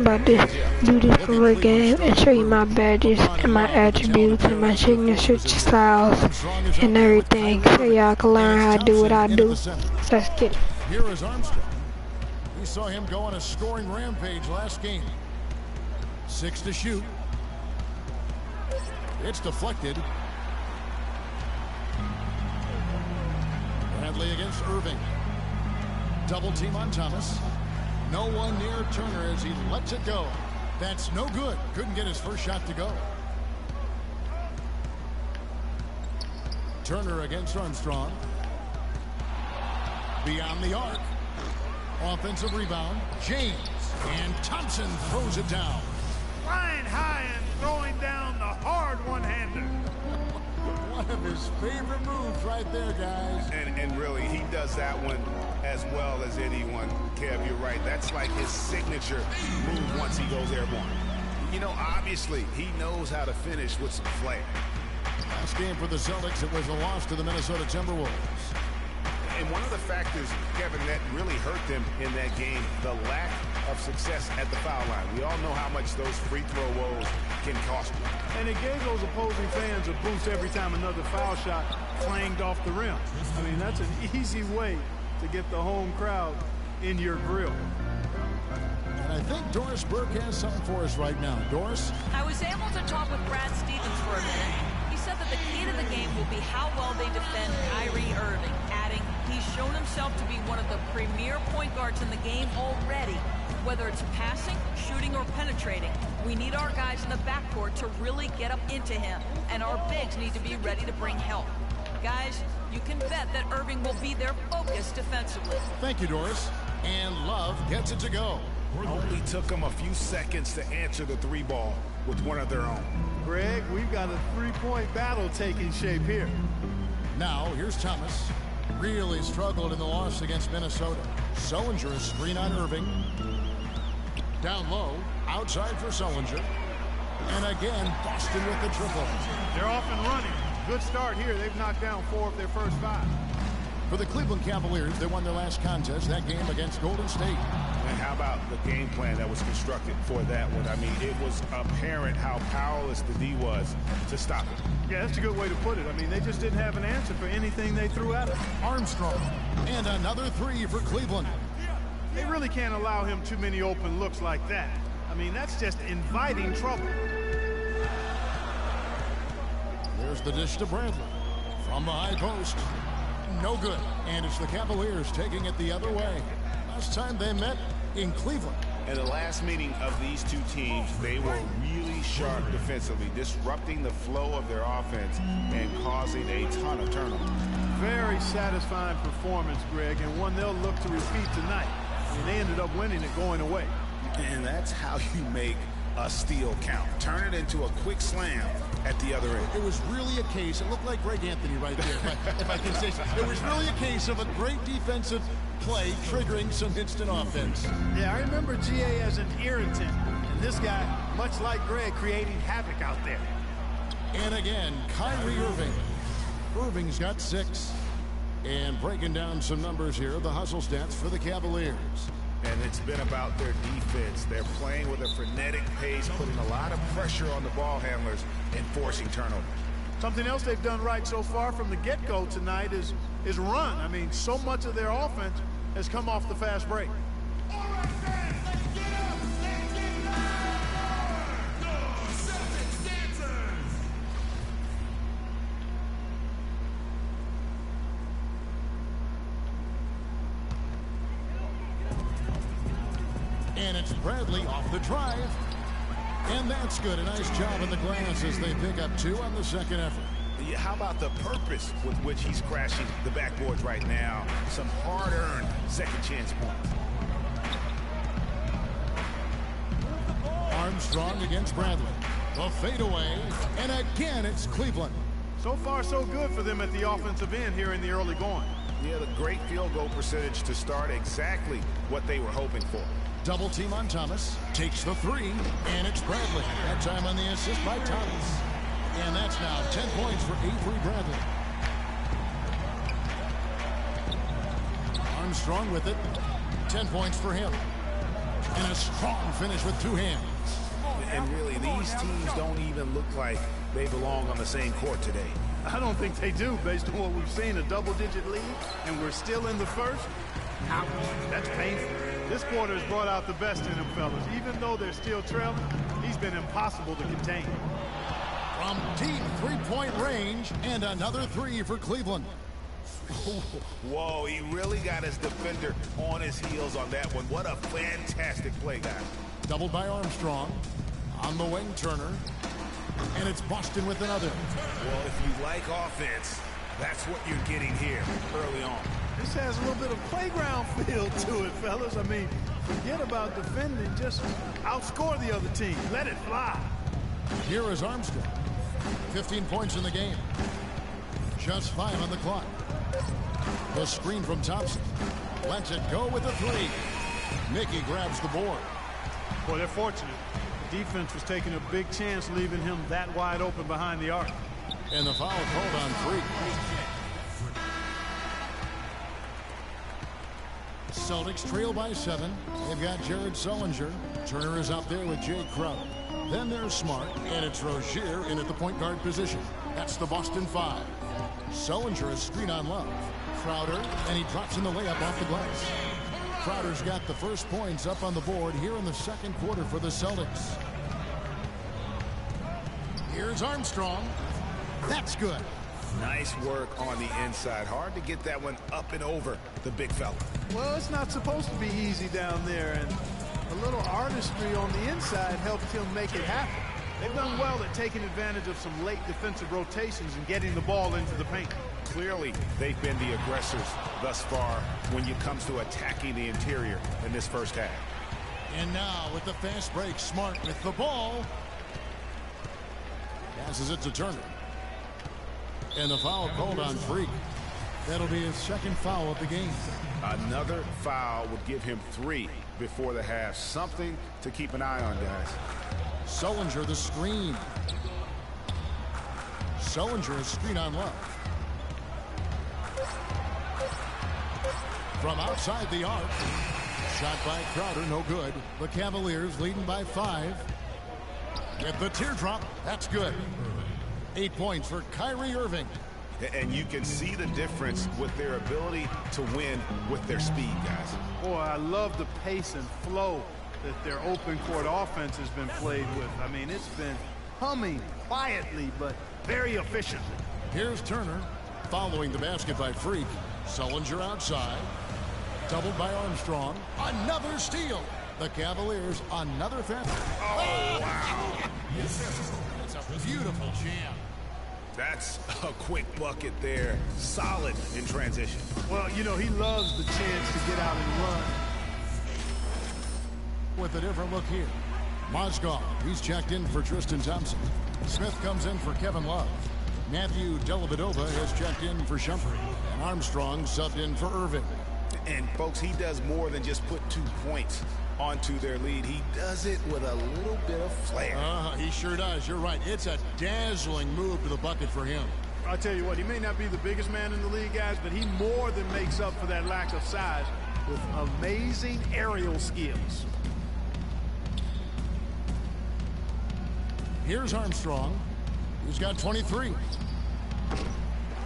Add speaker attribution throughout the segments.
Speaker 1: About to do this for a game and show you my badges and my attributes and my signature styles and everything so y'all can learn how to do what I do. Let's get it.
Speaker 2: Here is Armstrong. We saw him go on a scoring rampage last game. 6 to shoot. It's deflected. Bradley against Irving. Double team on Thomas. No one near Turner as he lets it go. That's no good. Couldn't get his first shot to go. Turner against Armstrong. Beyond the arc. Offensive rebound. James. And Thompson throws it down.
Speaker 3: Flying high and throwing down the hard one-hander.
Speaker 2: One of his favorite moves right there, guys.
Speaker 4: And really, he does that one as well as anyone. Kev, you're right. That's like his signature move once he goes airborne. You know, obviously, he knows how to finish with some flair.
Speaker 2: Last game for the Celtics, it was a loss to the Minnesota Timberwolves.
Speaker 4: And one of the factors, Kevin, that really hurt them in that game, the lack of success at the foul line. We all know how much those free throw woes can cost you.
Speaker 3: And it gave those opposing fans a boost every time another foul shot clanged off the rim. I mean, that's an easy way to get the home crowd in your grill.
Speaker 2: And I think Doris Burke has something for us right now. Doris?
Speaker 5: I was able to talk with Brad Stevens for a minute. He said that the key to the game will be how well they defend Kyrie Irving, adding he's shown himself to be one of the premier point guards in the game already. Whether it's passing, shooting, or penetrating, we need our guys in the backcourt to really get up into him, and our bigs need to be ready to bring help. Guys, you can bet that Irving will be their focus defensively.
Speaker 2: Thank you, Doris. And Love gets it to go.
Speaker 4: Only took them a few seconds to answer the three ball with one of their own.
Speaker 3: Greg, we've got a three-point battle taking shape here.
Speaker 2: Now, here's Thomas. Really struggled in the loss against Minnesota. Sullinger, screen on Irving. Down low, outside for Sullinger. And again, Boston with the triple.
Speaker 3: They're off and running. Good start here. They've knocked down 4 of their first 5.
Speaker 2: For the Cleveland Cavaliers, they won their last contest, that game against Golden State.
Speaker 4: And how about the game plan that was constructed for that one? I mean, it was apparent how powerless the D was to stop it.
Speaker 3: Yeah, that's a good way to put it. I mean, they just didn't have an answer for anything they threw at him.
Speaker 2: Armstrong. And another 3 for Cleveland.
Speaker 3: They really can't allow him too many open looks like that. I mean, that's just inviting trouble.
Speaker 2: There's the dish to Bradley. From the high post. No good. And it's the Cavaliers taking it the other way. Last time they met in Cleveland.
Speaker 4: In the last meeting of these two teams, they were really sharp defensively, disrupting the flow of their offense and causing a ton of turnovers.
Speaker 3: Very satisfying performance, Greg, and one they'll look to repeat tonight. I mean, they ended up winning it going away.
Speaker 4: And that's how you make a steal count. Turn it into a quick slam at the other end.
Speaker 2: It was really a case, it looked like Greg Anthony right there, if I can say so. It was really a case of a great defensive play triggering some instant offense.
Speaker 3: Yeah, I remember GA as an irritant, and this guy, much like Greg, creating havoc out there.
Speaker 2: And again, Kyrie Irving. Irving's got 6. And breaking down some numbers here, the hustle stats for the Cavaliers.
Speaker 4: And it's been about their defense. They're playing with a frenetic pace, putting a lot of pressure on the ball handlers and forcing turnovers.
Speaker 3: Something else they've done right so far from the get-go tonight is run. I mean, so much of their offense has come off the fast break.
Speaker 6: All right, fans, let's get up. Let's get loud. The Celtics dancers.
Speaker 2: And it's Bradley off the drive. And that's good. A nice job in the glass as they pick up 2 on the second effort.
Speaker 4: Yeah, how about the purpose with which he's crashing the backboards right now? Some hard-earned second chance points.
Speaker 2: Armstrong against Bradley. The fadeaway. And again, it's Cleveland.
Speaker 3: So far, so good for them at the offensive end here in the early going.
Speaker 4: Yeah, the great field goal percentage to start exactly what they were hoping for.
Speaker 2: Double team on Thomas. Takes the 3. And it's Bradley. That time on the assist by Thomas. And that's now 10 points for Avery Bradley. Armstrong with it. 10 points for him. And a strong finish with two hands.
Speaker 4: And really, these teams don't even look like they belong on the same court today.
Speaker 3: I don't think they do, based on what we've seen, a double-digit lead, and we're still in the first. Ouch, that's painful. This quarter has brought out the best in them fellas. Even though they're still trailing, he's been impossible to contain.
Speaker 2: From deep three-point range, and another three for Cleveland.
Speaker 4: Whoa, he really got his defender on his heels on that one. What a fantastic play, guys.
Speaker 2: Doubled by Armstrong. On the wing, Turner. And it's Boston with another.
Speaker 4: Well, if you like offense, that's what you're getting here early on.
Speaker 3: This has a little bit of playground feel to it, fellas. I mean, forget about defending. Just outscore the other team. Let it fly.
Speaker 2: Here is Armstrong. 15 points in the game. Just 5 on the clock. The screen from Thompson. Lets it go with a three. Mickey grabs the board.
Speaker 3: Boy, they're fortunate. The defense was taking a big chance leaving him that wide open behind the arc.
Speaker 2: And the foul called on Freak. Celtics trail by 7. They've got Jared Sullinger. Turner is out there with Jay Crowder. Then there's Smart, and it's Rozier in at the point guard position. That's the Boston 5. Sullinger is screen on Love. Crowder, and he drops in the layup off the glass. Crowder's got the first points up on the board here in the second quarter for the Celtics. Here's Armstrong. That's good.
Speaker 4: Nice work on the inside. Hard to get that one up and over the big fella.
Speaker 3: Well, it's not supposed to be easy down there, and a little artistry on the inside helped him make it happen. They've done well at taking advantage of some late defensive rotations and getting the ball into the paint.
Speaker 4: Clearly, they've been the aggressors thus far when it comes to attacking the interior in this first half.
Speaker 2: And now with the fast break, Smart with the ball. Passes it to Turner. And the foul called on Freak. That'll be his second foul of the game.
Speaker 4: Another foul would give him 3 before the half. Something to keep an eye on, guys.
Speaker 2: Sullinger the screen. Sullinger is screen on Love. From outside the arc. Shot by Crowder, no good. The Cavaliers leading by 5. With the teardrop, that's good. 8 points for Kyrie Irving.
Speaker 4: And you can see the difference with their ability to win with their speed, guys.
Speaker 3: Boy, I love the pace and flow that their open court offense has been played with. I mean, it's been humming quietly, but very efficiently.
Speaker 2: Here's Turner following the basket by Freak. Sullinger outside. Doubled by Armstrong. Another steal. The Cavaliers, another foul.
Speaker 4: Oh, wow.
Speaker 2: It's a beautiful jam.
Speaker 4: That's a quick bucket there. Solid in transition.
Speaker 3: Well, you know, he loves the chance to get out and run.
Speaker 2: With a different look here. Mozgov, he's checked in for Tristan Thompson. Smith comes in for Kevin Love. Matthew Dellavedova has checked in for Shumpert. And Armstrong subbed in for Irving.
Speaker 4: And, folks, he does more than just put 2 points onto their lead. He does it with a little bit of flair.
Speaker 2: He sure does. You're right. It's a dazzling move to the bucket for him.
Speaker 3: I'll tell you what, he may not be the biggest man in the league, guys, but he more than makes up for that lack of size with amazing aerial skills.
Speaker 2: Here's Armstrong. He's got 23.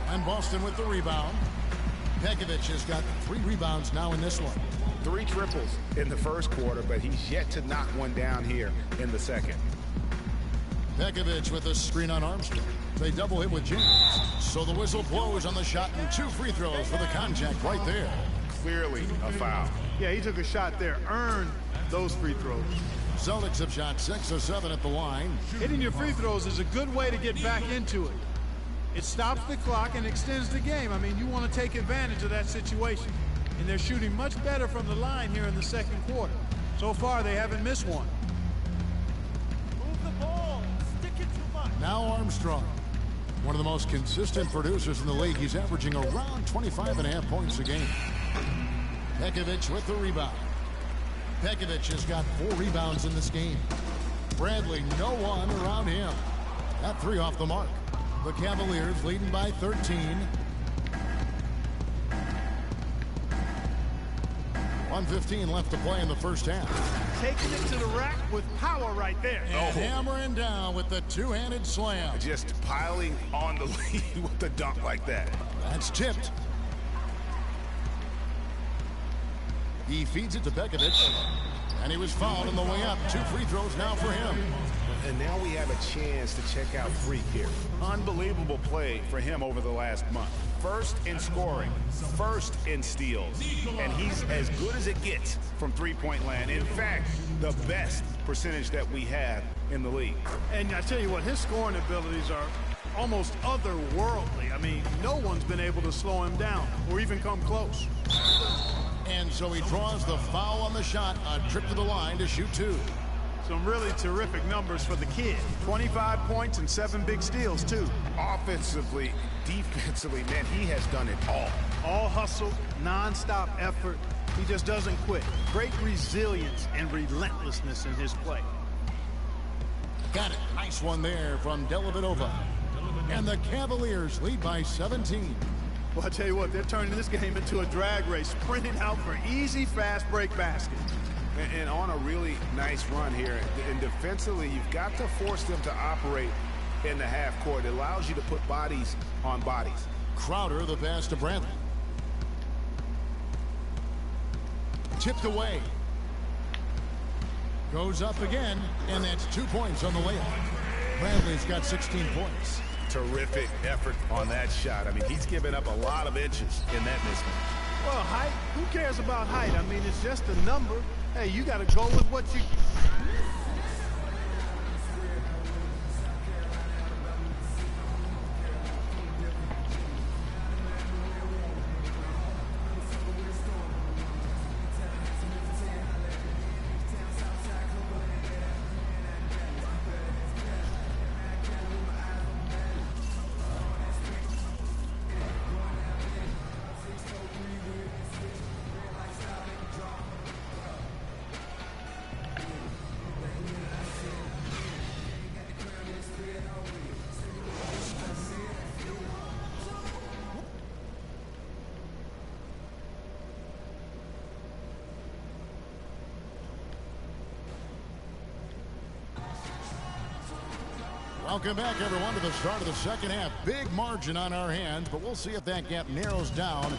Speaker 2: And Boston with the rebound. Pekovic has got 3 rebounds now in this one.
Speaker 4: 3 triples in the first quarter, but he's yet to knock one down here in the second.
Speaker 2: Pekovic with a screen on Armstrong. They double hit with James. So the whistle blows on the shot and 2 free throws for the contact right there.
Speaker 4: Clearly a foul.
Speaker 3: Yeah, he took a shot there, earned those free throws.
Speaker 2: Celtics have shot 6 of 7 at the line.
Speaker 3: Hitting your free throws is a good way to get back into it. It stops the clock and extends the game. I mean, you want to take advantage of that situation. And they're shooting much better from the line here in the second quarter. So far, they haven't missed one. Move the ball. Stick it to Mike.
Speaker 2: Now Armstrong, one of the most consistent producers in the league. He's averaging around 25.5 points a game. Pekovic with the rebound. Pekovic has got 4 rebounds in this game. Bradley, no one around him. That 3 off the mark. The Cavaliers leading by 13. 1:15 left to play in the first half.
Speaker 3: Taking it to the rack with power right there.
Speaker 2: And hammering down with the two-handed slam.
Speaker 4: Just piling on the lead with the dunk like that.
Speaker 2: That's tipped. He feeds it to Bekovic. And he was fouled on the way up. 2 free throws now for him.
Speaker 4: And now we have a chance to check out Freak here. Unbelievable play for him over the last month. First in scoring, first in steals. And he's as good as it gets from three-point land. In fact, the best percentage that we have in the league.
Speaker 3: And I tell you what, his scoring abilities are almost otherworldly. I mean, no one's been able to slow him down or even come close.
Speaker 2: And so he draws the foul on the shot. A trip to the line to shoot 2.
Speaker 3: Some really terrific numbers for the kid. 25 points and 7 big steals, too.
Speaker 4: Offensively, defensively, man, he has done it all.
Speaker 3: All hustle, non-stop effort. He just doesn't quit. Great resilience and relentlessness in his play.
Speaker 2: Got it. Nice one there from Dellavedova. And the Cavaliers lead by 17.
Speaker 3: Well, I tell you what, they're turning this game into a drag race, sprinting out for easy, fast break baskets.
Speaker 4: And on a really nice run here. And defensively, you've got to force them to operate in the half court. It allows you to put bodies on bodies.
Speaker 2: Crowder, the pass to Bradley. Tipped away. Goes up again, and that's 2 points on the layup. Bradley's got 16 points.
Speaker 4: Terrific effort on that shot. I mean, he's given up a lot of inches in that mismatch.
Speaker 3: Well, height, who cares about height? I mean, it's just a number. Hey, you got to go with what you...
Speaker 2: Welcome back, everyone, to the start of the second half. Big margin on our hands, but we'll see if that gap narrows down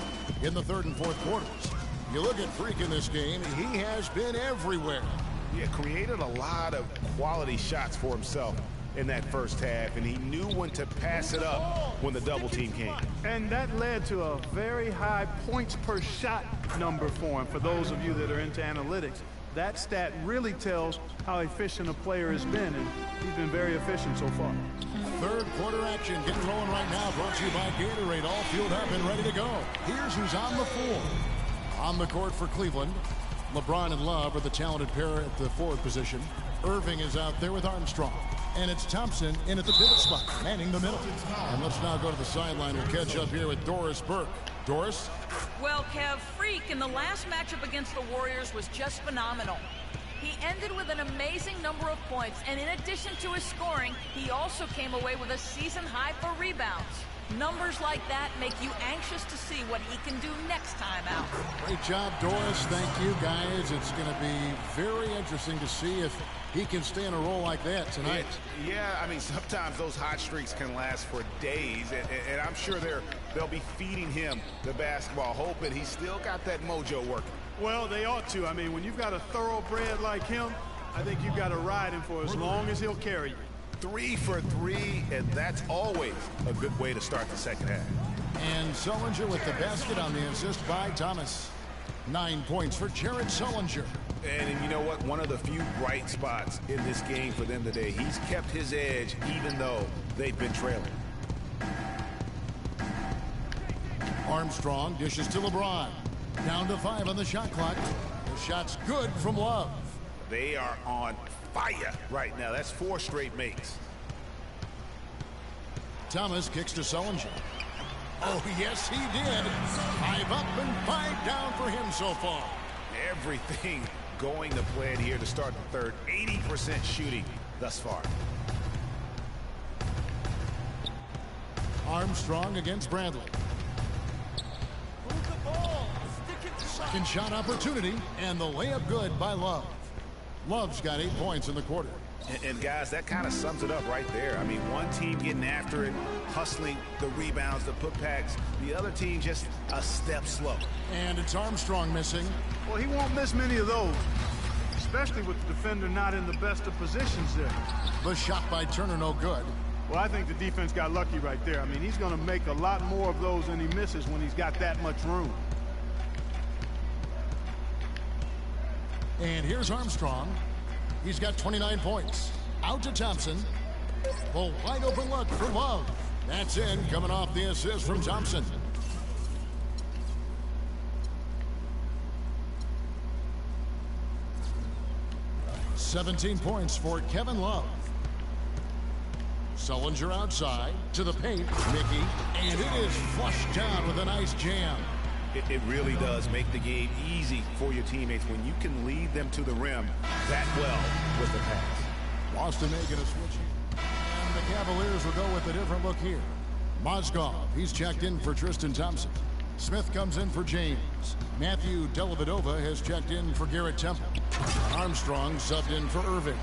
Speaker 2: in the third and fourth quarters. You look at Freak in this game, he has been everywhere.
Speaker 4: Yeah, created a lot of quality shots for himself in that first half, and he knew when to pass it up when the double team came.
Speaker 3: And that led to a very high points per shot number for him. For those of you that are into analytics, that stat really tells how efficient a player has been, and he's been very efficient so far.
Speaker 2: Third quarter action getting rolling right now, brought to you by Gatorade, all fueled up and ready to go. Here's who's on the floor. On the court for Cleveland, LeBron and Love are the talented pair at the forward position. Irving is out there with Armstrong. And it's Thompson in at the pivot spot, manning the middle. And let's now go to the sideline. We'll catch up here with Doris Burke. Doris?
Speaker 5: Well, Kev, Freak in the last matchup against the Warriors was just phenomenal. He ended with an amazing number of points, and in addition to his scoring, he also came away with a season high for rebounds. Numbers like that make you anxious to see what he can do next time out.
Speaker 2: Great job, Doris. Thank you, guys. It's going to be very interesting to see if he can stay in a role like that tonight.
Speaker 4: Yeah, I mean, sometimes those hot streaks can last for days, and I'm sure they'll be feeding him the basketball, hoping he's still got that mojo working.
Speaker 3: Well, they ought to. I mean, when you've got a thoroughbred like him, I think you've got to ride him for as long as he'll carry you.
Speaker 4: 3 for 3, and that's always a good way to start the second half.
Speaker 2: And Sullinger with the basket on the assist by Thomas. 9 points for Jared Sullinger.
Speaker 4: And you know what? One of the few bright spots in this game for them today. He's kept his edge even though they've been trailing.
Speaker 2: Armstrong dishes to LeBron. Down to 5 on the shot clock. The shot's good from Love.
Speaker 4: They are on fire right now. That's 4 straight makes.
Speaker 2: Thomas kicks to Sullinger. Oh, yes, he did. 5 up and 5 down for him so far.
Speaker 4: Everything going to plan here to start the third. 80% shooting thus far.
Speaker 2: Armstrong against Bradley. Second shot opportunity, and the layup good by Love. Love's got 8 points in the quarter.
Speaker 4: And guys, that kind of sums it up right there. I mean, one team getting after it, hustling the rebounds, the putbacks. The other team just a step slow.
Speaker 2: And it's Armstrong missing.
Speaker 3: Well, he won't miss many of those, especially with the defender not in the best of positions there.
Speaker 2: The shot by Turner no good.
Speaker 3: Well, I think the defense got lucky right there. I mean, he's going to make a lot more of those than he misses when he's got that much room.
Speaker 2: And here's Armstrong. He's got 29 points. Out to Thompson. The wide open look for Love. That's in, coming off the assist from Thompson. "17 points for Kevin Love. Sullinger outside to the paint. Mickey. And it is flushed down with a nice jam.
Speaker 4: It really does make the game easy for your teammates when you can lead them to the rim that well with the pass.
Speaker 2: Boston making a switch. And the Cavaliers will go with a different look here. Mozgov, he's checked in for Tristan Thompson. Smith comes in for James. Matthew Dellavedova has checked in for Garrett Temple. Armstrong subbed in for Irving.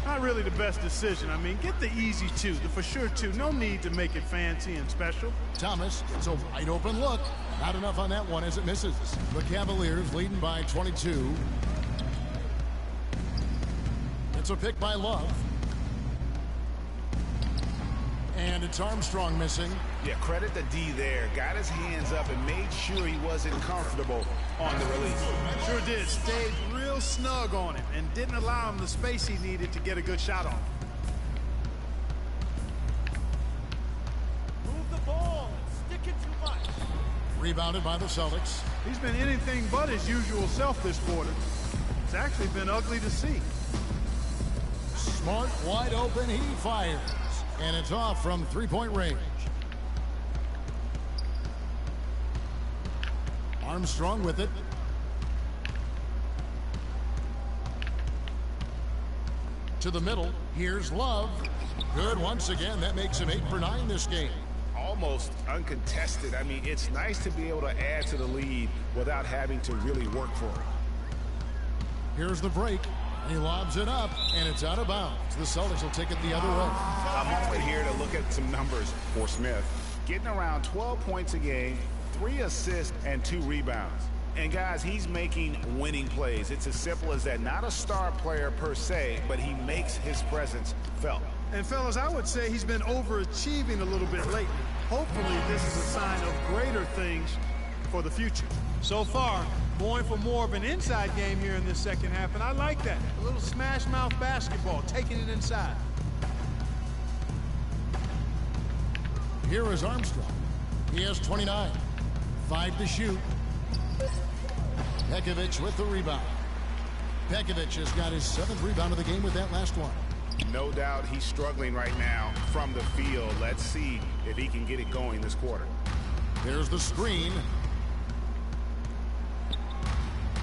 Speaker 3: Not really the best decision. I mean, get the easy two, the for sure two. No need to make it fancy and special.
Speaker 2: Thomas, it's a wide open look. Not enough on that one as it misses. The Cavaliers leading by 22. It's a pick by Love. And it's Armstrong missing.
Speaker 4: Yeah, credit the D there. Got his hands up and made sure he wasn't comfortable on the release.
Speaker 3: Sure did. Stayed real snug on him and didn't allow him the space he needed to get a good shot off.
Speaker 6: Move the ball and stick it too much.
Speaker 2: Rebounded by the Celtics.
Speaker 3: He's been anything but his usual self this quarter. It's actually been ugly to see.
Speaker 2: Smart, wide open, he fires. And it's off from three-point range. Armstrong with it. To the middle. Here's Love. Good once again. That makes him 8 for 9 this game.
Speaker 4: Almost uncontested. I mean, it's nice to be able to add to the lead without having to really work for it.
Speaker 2: Here's the break. He lobs it up, and it's out of bounds. The Celtics will take it the other way.
Speaker 4: I'm only here to look at some numbers for Smith. Getting around 12 points a game, 3 assists, and 2 rebounds. And guys, he's making winning plays. It's as simple as that. Not a star player per se, but he makes his presence felt.
Speaker 3: And fellas, I would say he's been overachieving a little bit lately. Hopefully this is a sign of greater things for the future. So far, going for more of an inside game here in this second half, and I like that. A little smash mouth basketball, taking it inside.
Speaker 2: Here is Armstrong. He has 29. 5 to shoot. Pekovic with the rebound. Pekovic has got his 7th rebound of the game with that last one.
Speaker 4: No doubt he's struggling right now from the field. Let's see if he can get it going this quarter.
Speaker 2: There's the screen.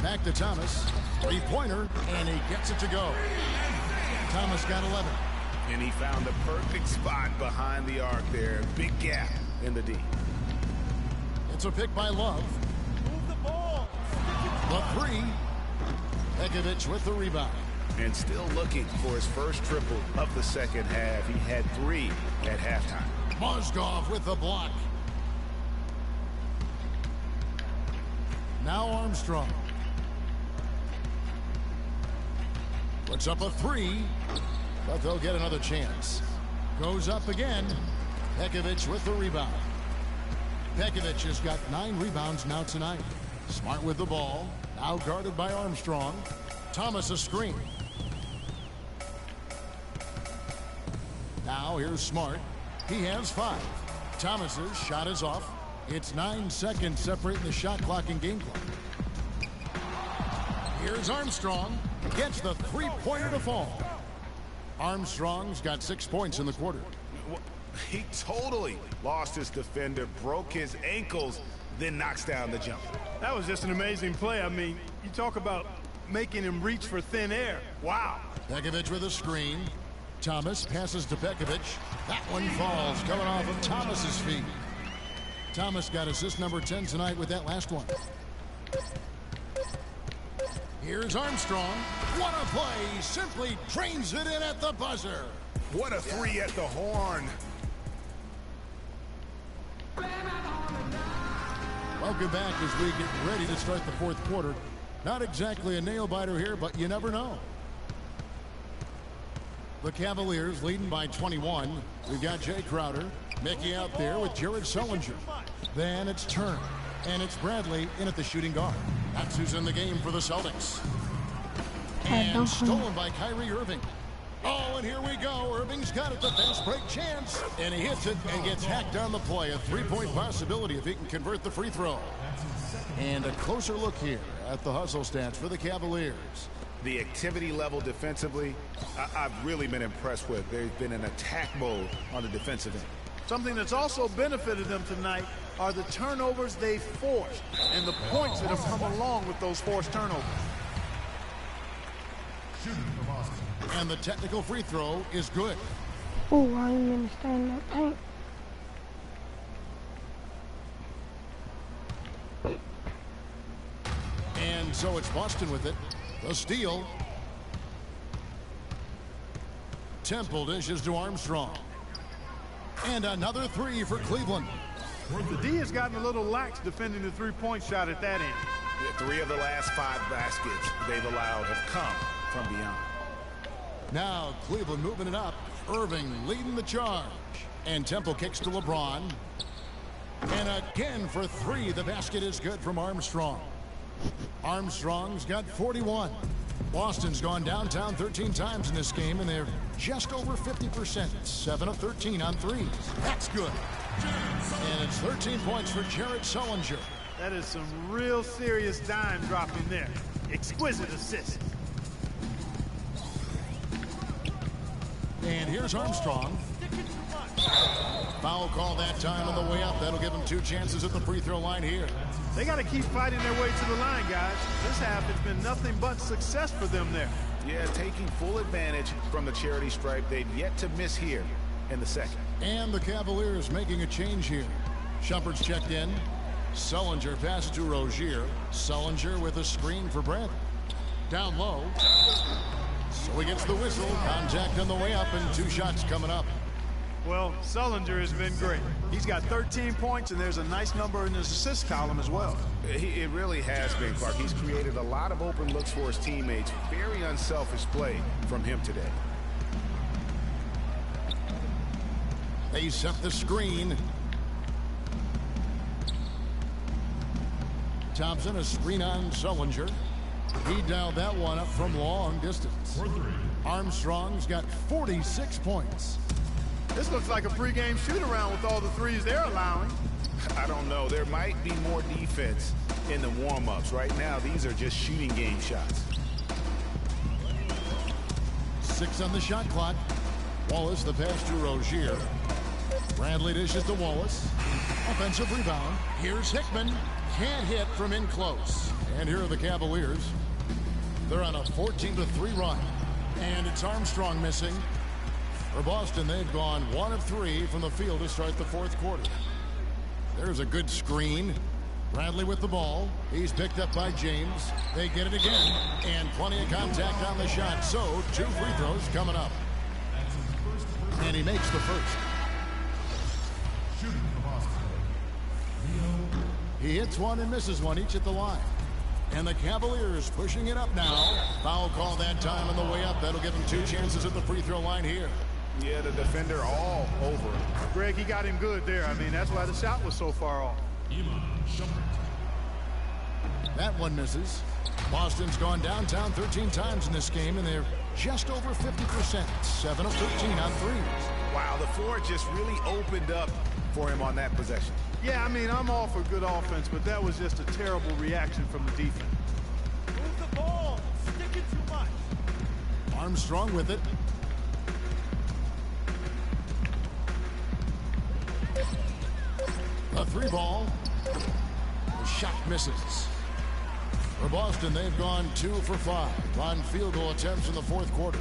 Speaker 2: Back to Thomas. 3-pointer, and he gets it to go. Thomas got 11.
Speaker 4: And he found the perfect spot behind the arc there. Big gap in the D.
Speaker 2: It's a pick by Love.
Speaker 6: Move the ball.
Speaker 2: The 3. Pekovic with the rebound.
Speaker 4: And still looking for his first triple of the second half. He had 3 at halftime.
Speaker 2: Mozgov with the block. Now Armstrong. Puts up a 3, but they'll get another chance. Goes up again. Pekovic with the rebound. Pekovic has got 9 rebounds now tonight. Smart with the ball. Now guarded by Armstrong. Thomas a screen. Now here's Smart. He has 5. Thomas's shot is off. It's 9 seconds separating the shot clock and game clock. Here's Armstrong. Gets the 3-pointer to fall. Armstrong's got 6 points in the quarter.
Speaker 4: He totally lost his defender, broke his ankles, then knocks down the jumper.
Speaker 3: That was just an amazing play. I mean, you talk about making him reach for thin air. Wow.
Speaker 2: Pekovic with a screen. Thomas passes to Pekovic. That one falls, coming off of Thomas's feet. Thomas got assist number 10 tonight with that last one. Here's Armstrong. What a play. He simply drains it in at the buzzer.
Speaker 4: What a three at the horn.
Speaker 2: Welcome back as we get ready to start the fourth quarter. Not exactly a nail-biter here, but you never know. The Cavaliers leading by 21. We've got Jay Crowder. Mickey out there with Jared Sullinger. Then it's Turner. And it's Bradley in at the shooting guard. That's who's in the game for the Celtics. And stolen by Kyrie Irving. Oh, and here we go. Irving's got it. The fast break chance. And he hits it and gets hacked on the play. A three-point possibility if he can convert the free throw. And a closer look here at the hustle stats for the Cavaliers.
Speaker 4: The activity level defensively, I've really been impressed with. They've been in attack mode on the defensive end.
Speaker 3: Something that's also benefited them tonight are the turnovers they've forced and the points that have come along with those forced turnovers.
Speaker 2: And the technical free throw is good.
Speaker 1: Oh, I didn't understand that paint.
Speaker 2: And so it's Boston with it. The steal. Temple dishes to Armstrong. And another three for Cleveland.
Speaker 3: The D has gotten a little lax defending the three-point shot at that end.
Speaker 4: Yeah, 3 of the last 5 baskets they've allowed have come from beyond.
Speaker 2: Now Cleveland moving it up. Irving leading the charge. And Temple kicks to LeBron. And again for 3. The basket is good from Armstrong. Armstrong's got 41. Boston's gone downtown 13 times in this game, and they're just over 50%. 7 of 13 on threes. That's good. And it's 13 points for Jared Sullinger.
Speaker 3: That is some real serious dime dropping there. Exquisite assist.
Speaker 2: And here's Armstrong. Foul call that time on the way up. That'll give them 2 chances at the free throw line here.
Speaker 3: They got to keep fighting their way to the line, guys. This half has been nothing but success for them there.
Speaker 4: Yeah, taking full advantage from the charity stripe. They've yet to miss here in the second.
Speaker 2: And the Cavaliers making a change here. Shumpert's checked in. Sullinger passes to Rozier. Sullinger with a screen for Brent. Down low. So he gets the whistle. Contact on the way up and 2 shots coming up.
Speaker 3: Well, Sullinger has been great. He's got 13 points, and there's a nice number in his assist column as well.
Speaker 4: It really has been, Clark. He's created a lot of open looks for his teammates. Very unselfish play from him today.
Speaker 2: They set the screen. Thompson, a screen on Sullinger. He dialed that one up from long distance. Armstrong's got 46 points.
Speaker 3: This looks like a pregame shoot-around with all the threes they're allowing.
Speaker 4: I don't know. There might be more defense in the warm-ups. Right now, these are just shooting game shots.
Speaker 2: 6 on the shot clock. Wallace, the pass to Rozier. Bradley dishes to Wallace. Offensive rebound. Here's Hickman. Can't hit from in close. And here are the Cavaliers. They're on a 14-3 run. And it's Armstrong missing. For Boston, they've gone 1 of 3 from the field to start the fourth quarter. There's a good screen. Bradley with the ball. He's picked up by James. They get it again. And plenty of contact on the shot. So 2 free throws coming up. And he makes the first. He hits one and misses one, each at the line. And the Cavaliers pushing it up now. Foul call that time on the way up. That'll give them 2 chances at the free throw line here.
Speaker 4: Yeah, the defender all over him.
Speaker 3: Greg, he got him good there. I mean, that's why the shot was so far off.
Speaker 2: That one misses. Boston's gone downtown 13 times in this game, and they're just over 50%. 7 of 13 on threes.
Speaker 4: Wow, the floor just really opened up for him on that possession.
Speaker 3: Yeah, I mean, I'm all for good offense, but that was just a terrible reaction from the defense. Move the ball. Stick it too much.
Speaker 2: Armstrong with it. A 3 ball. The shot misses. For Boston, they've gone 2 for 5 on field goal attempts in the fourth quarter.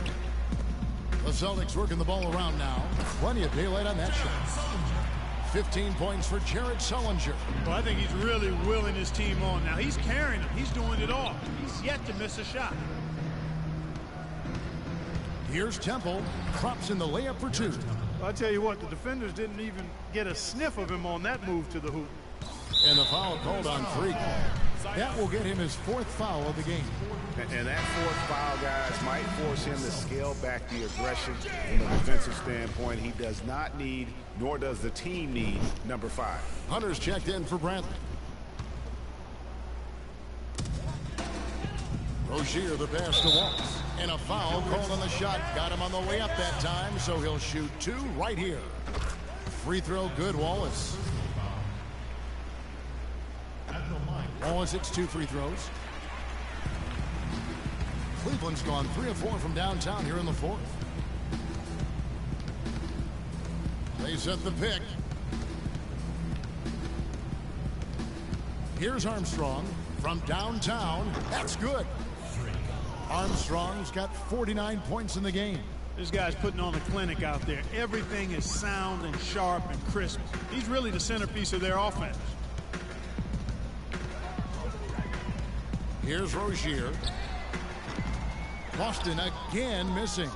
Speaker 2: The Celtics working the ball around now. Plenty of daylight on that shot. 15 points for Jared Sullinger.
Speaker 3: Well, I think he's really willing his team on. Now, he's carrying them. He's doing it all. He's yet to miss a shot.
Speaker 2: Here's Temple. Crops in the layup for 2.
Speaker 3: Well, I tell you what, the defenders didn't even get a sniff of him on that move to the hoop.
Speaker 2: And the foul called on Freak. That will get him his 4th foul of the game.
Speaker 4: And that 4th foul, guys, might force him to scale back the aggression from a defensive standpoint. He does not need, nor does the team need, number 5.
Speaker 2: Hunter's checked in for Bradley. Rozier the pass to Wallace. And a foul called on the shot. Got him on the way up that time, so he'll shoot 2 right here. Free throw good, Wallace. Wallace hits 2 free throws. Cleveland's gone 3 of 4 from downtown here in the 4th. They set the pick. Here's Armstrong from downtown. That's good. Armstrong's got 49 points in the game.
Speaker 3: This guy's putting on a clinic out there. Everything is sound and sharp and crisp. He's really the centerpiece of their offense.
Speaker 2: Here's Rozier. Boston again missing.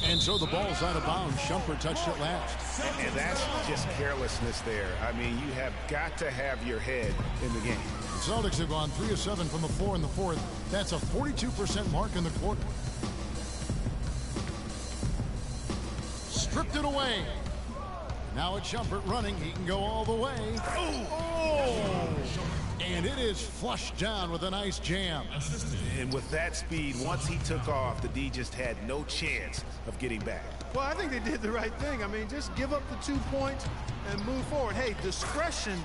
Speaker 2: And so the ball's out of bounds. Shumpert touched it last.
Speaker 4: And that's just carelessness there. I mean, you have got to have your head in the game.
Speaker 2: The Celtics have gone 3 of 7 from the floor in the 4th. That's a 42% mark in the quarter. Stripped it away. Now it's Shumpert running. He can go all the way. Oh! And it is flushed down with a nice jam.
Speaker 4: And with that speed, once he took off, the D just had no chance of getting back.
Speaker 3: Well, I think they did the right thing. I mean, just give up the 2 points and move forward. Hey, discretion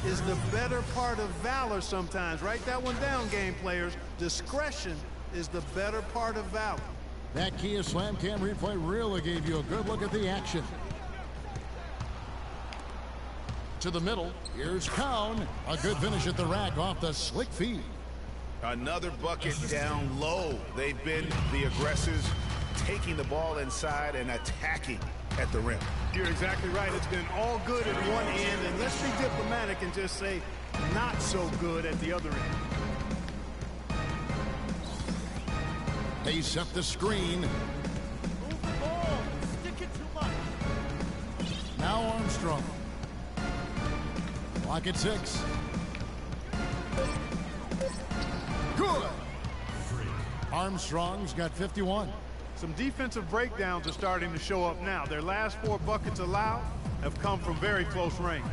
Speaker 3: is the better part of valor sometimes. Write that one down, game players. Discretion is the better part of valor.
Speaker 2: That Kia Slam Cam replay really gave you a good look at the action. To the middle, here's Cowan. A good finish at the rack off the slick feed.
Speaker 4: Another bucket down low. They've been the aggressors, taking the ball inside and attacking at the rim.
Speaker 3: You're exactly right. It's been all good at one end, and let's be diplomatic and just say not so good at the other end.
Speaker 2: They set the screen.
Speaker 3: Move the ball. Stick it too much.
Speaker 2: Now Armstrong. Clock at 6. Good. Armstrong's got 51.
Speaker 3: Some defensive breakdowns are starting to show up now. Their last 4 buckets allowed have come from very close range.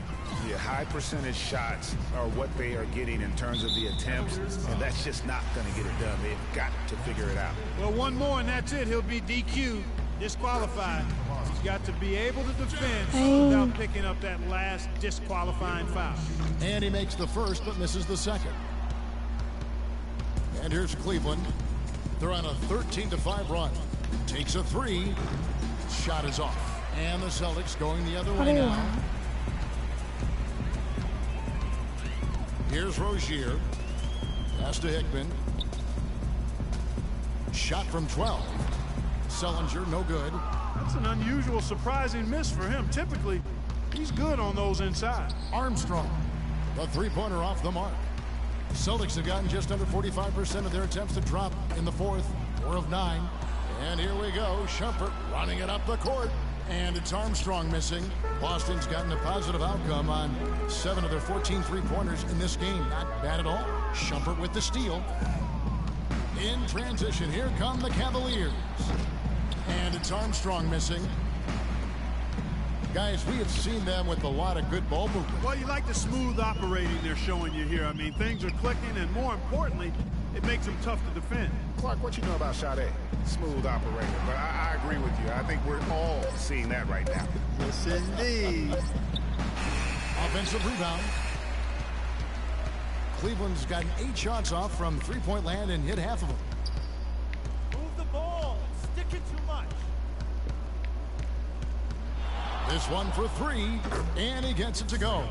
Speaker 4: Yeah, high percentage shots are what they are getting in terms of the attempts, and that's just not going to get it done. They've got to figure it out.
Speaker 3: Well, one more and that's it. He'll be DQ'd, disqualified. He's got to be able to defend without picking up that last disqualifying foul.
Speaker 2: And he makes the first but misses the second. And here's Cleveland. They're on a 13-5 run. Takes a 3. Shot is off. And the Celtics going the other way now. Here's Rozier. Pass to Hickman. Shot from 12. Sullinger, no good.
Speaker 3: That's an unusual, surprising miss for him. Typically, he's good on those inside.
Speaker 2: Armstrong, the three-pointer off the mark. Celtics have gotten just under 45% of their attempts to drop in the 4th. 4 of 9. And here we go. Shumpert running it up the court. And it's Armstrong missing. Boston's gotten a positive outcome on 7 of their 14 three-pointers in this game. Not bad at all. Shumpert with the steal. In transition, here come the Cavaliers. And it's Armstrong missing. Guys, we have seen them with a lot of good ball movement.
Speaker 3: Well, you like the smooth operating they're showing you here. I mean, things are clicking, and more importantly, it makes them tough to defend.
Speaker 4: Clark, what you know about Sade? Smooth operator, but I agree with you. I think we're all seeing that right now.
Speaker 3: Yes, indeed.
Speaker 2: Offensive rebound. Cleveland's gotten 8 shots off from three-point land and hit half of them.
Speaker 3: Move the ball. Stick it too much.
Speaker 2: This one for 3, and he gets it to go.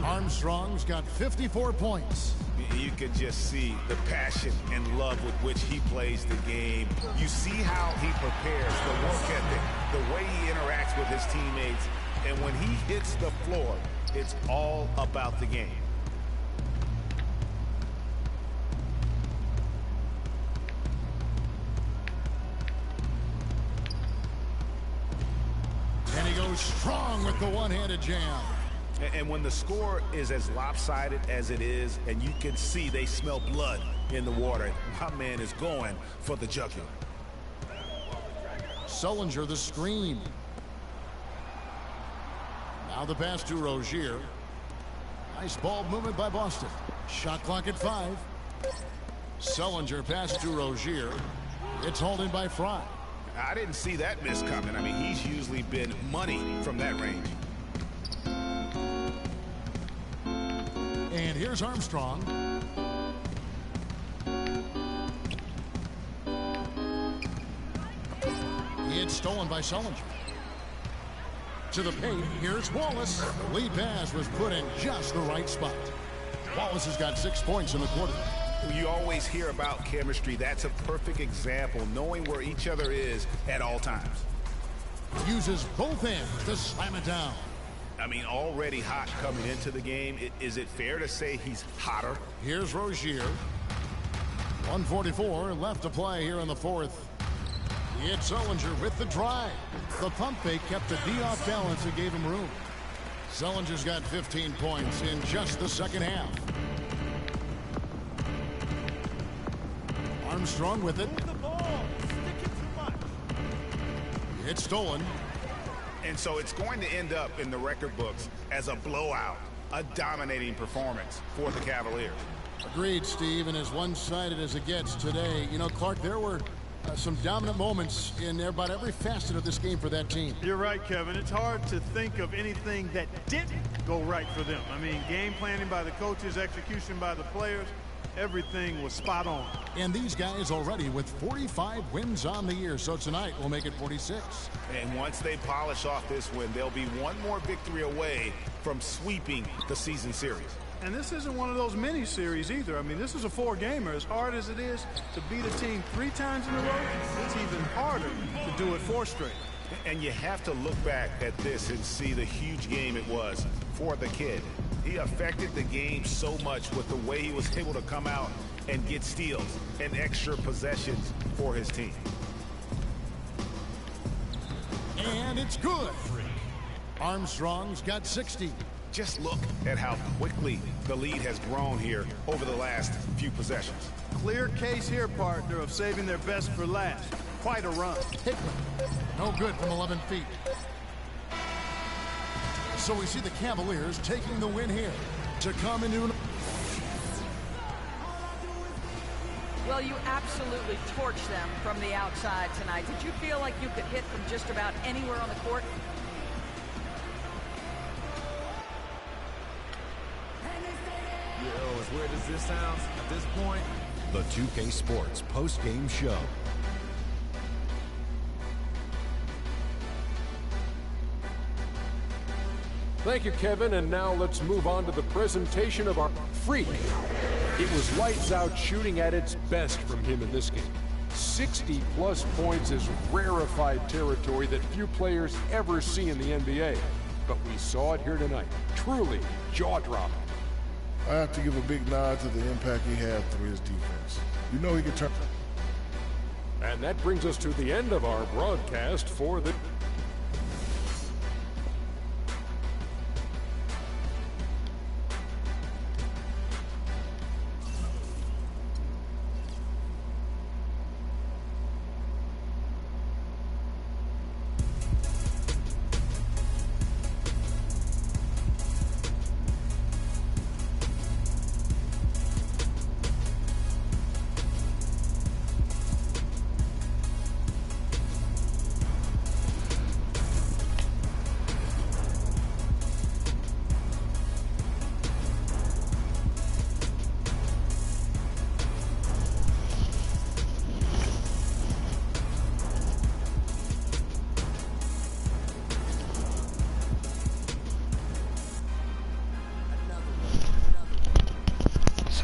Speaker 2: Armstrong's got 54 points.
Speaker 4: You can just see the passion and love with which he plays the game. You see how he prepares, the work ethic, the way he interacts with his teammates. And when he hits the floor, it's all about the game.
Speaker 2: And he goes strong with the one-handed jam.
Speaker 4: And when the score is as lopsided as it is, and you can see they smell blood in the water, my man is going for the jugular.
Speaker 2: Sullinger the screen. Now the pass to Rozier. Nice ball movement by Boston. Shot clock at 5. Sullinger pass to Rozier. It's hauled in by Fry.
Speaker 4: I didn't see that miss coming. I mean, he's usually been money from that range.
Speaker 2: And here's Armstrong. It's stolen by Sullinger. To the paint, here's Wallace. Lead pass was put in just the right spot. Wallace has got 6 points in the quarter.
Speaker 4: You always hear about chemistry. That's a perfect example, knowing where each other is at all times.
Speaker 2: Uses both ends to slam it down.
Speaker 4: I mean, already hot coming into the game. Is it fair to say he's hotter?
Speaker 2: Here's Rozier. 1:44 left to play here in the fourth. It's Sullinger with the drive. The pump fake kept the D off balance and gave him room. Sullinger's got 15 points in just the second half. Armstrong with it.
Speaker 3: Move the ball. Stick it too much.
Speaker 2: It's stolen.
Speaker 4: And so it's going to end up in the record books as a blowout, a dominating performance for the Cavaliers.
Speaker 2: Agreed, Steve, and as one-sided as it gets today. You know, Clark, there were some dominant moments in about every facet of this game for that team.
Speaker 3: You're right, Kevin. It's hard to think of anything that didn't go right for them. I mean, game planning by the coaches, execution by the players, everything was spot on.
Speaker 2: And these guys already with 45 wins on the year, so tonight we'll make it 46.
Speaker 4: And once they polish off this win, they'll be one more victory away from sweeping the season series.
Speaker 3: And this isn't one of those mini series either. I mean, this is a 4-gamer. As hard as it is to beat a team 3 times in a row, it's even harder to do it 4 straight.
Speaker 4: And you have to look back at this and see the huge game it was for the kid. He affected the game so much with the way he was able to come out and get steals and extra possessions for his team.
Speaker 2: And it's good. Armstrong's got 60.
Speaker 4: Just look at how quickly the lead has grown here over the last few possessions.
Speaker 3: Clear case here, partner, of saving their best for last. Quite a run.
Speaker 2: Hickman, no good from 11 feet. So we see the Cavaliers taking the win here to come into...
Speaker 5: Well, you absolutely torched them from the outside tonight. Did you feel like you could hit from just about anywhere on the court?
Speaker 7: Yo, as weird as this sounds, at this point,
Speaker 8: The 2K Sports post-game show.
Speaker 9: Thank you, Kevin, and now let's move on to the presentation of our freak. It was lights out shooting at its best from him in this game. 60-plus points is rarefied territory that few players ever see in the NBA. But we saw it here tonight. Truly jaw-dropping.
Speaker 10: I have to give a big nod to the impact he had through his defense. You know he could turn...
Speaker 9: And that brings us to the end of our broadcast for the...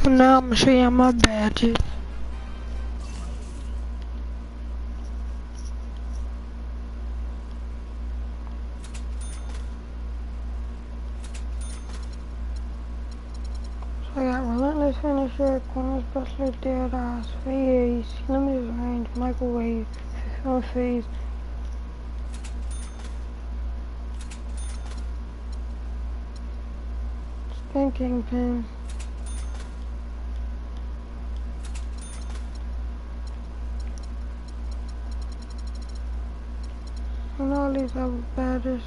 Speaker 1: So now I'm gonna show you my badges. finisher, corners, bustler, dead eyes, fade ace, limited range, microwave, film phase. Spanking pin. And all these other batters.